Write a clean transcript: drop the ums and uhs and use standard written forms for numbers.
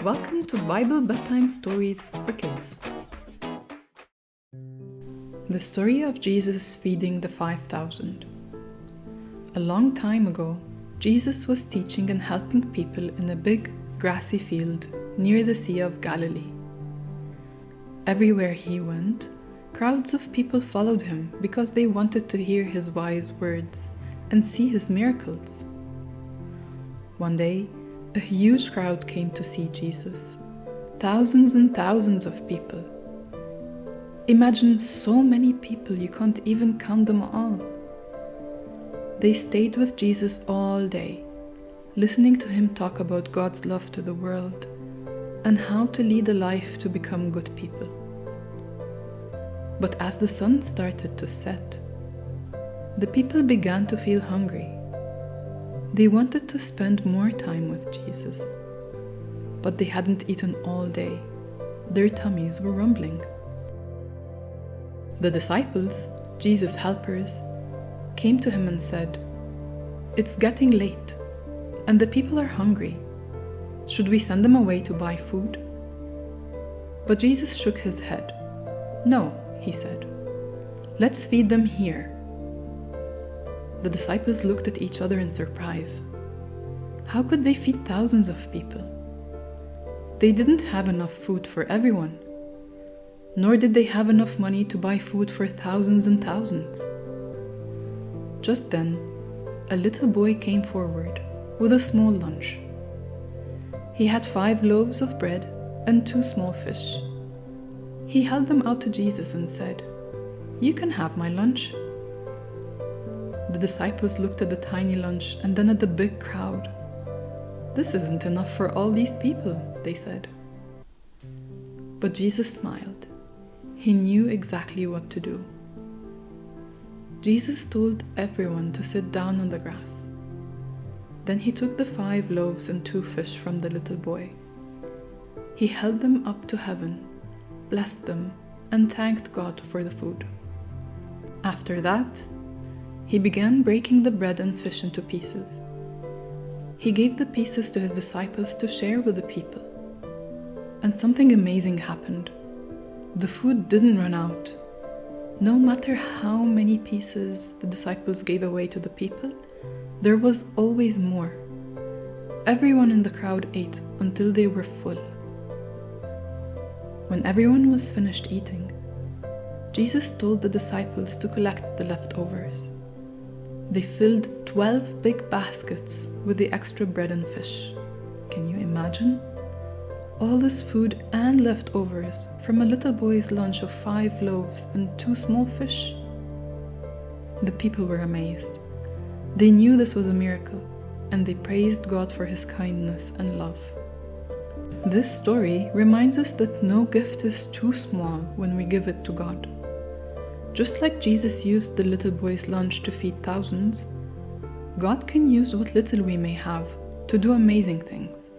Welcome to Bible Bedtime Stories for Kids. The story of Jesus feeding the 5,000. A long time ago, Jesus was teaching and helping people in a big, grassy field near the Sea of Galilee. Everywhere he went, crowds of people followed him because they wanted to hear his wise words and see his miracles. One day, a huge crowd came to see Jesus. Thousands and thousands of people. Imagine so many people you can't even count them all. They stayed with Jesus all day, listening to him talk about God's love to the world and how to lead a life to become good people. But as the sun started to set, the people began to feel hungry. They wanted to spend more time with Jesus, but they hadn't eaten all day. Their tummies were rumbling. The disciples, Jesus' helpers, came to him and said, "It's getting late, and the people are hungry. Should we send them away to buy food?" But Jesus shook his head. "No," he said. "Let's feed them here." The disciples looked at each other in surprise. How could they feed thousands of people? They didn't have enough food for everyone, nor did they have enough money to buy food for thousands and thousands. Just then, a little boy came forward with a small lunch. He had 5 loaves of bread and 2 small fish. He held them out to Jesus and said, "You can have my lunch." The disciples looked at the tiny lunch and then at the big crowd. "This isn't enough for all these people," they said. But Jesus smiled. He knew exactly what to do. Jesus told everyone to sit down on the grass. Then he took the 5 loaves and 2 fish from the little boy. He held them up to heaven, blessed them, and thanked God for the food. After that, he began breaking the bread and fish into pieces. He gave the pieces to his disciples to share with the people. And something amazing happened. The food didn't run out. No matter how many pieces the disciples gave away to the people, there was always more. Everyone in the crowd ate until they were full. When everyone was finished eating, Jesus told the disciples to collect the leftovers. They filled 12 big baskets with the extra bread and fish. Can you imagine? All this food and leftovers from a little boy's lunch of 5 loaves and 2 small fish. The people were amazed. They knew this was a miracle, and they praised God for his kindness and love. This story reminds us that no gift is too small when we give it to God. Just like Jesus used the little boy's lunch to feed thousands, God can use what little we may have to do amazing things.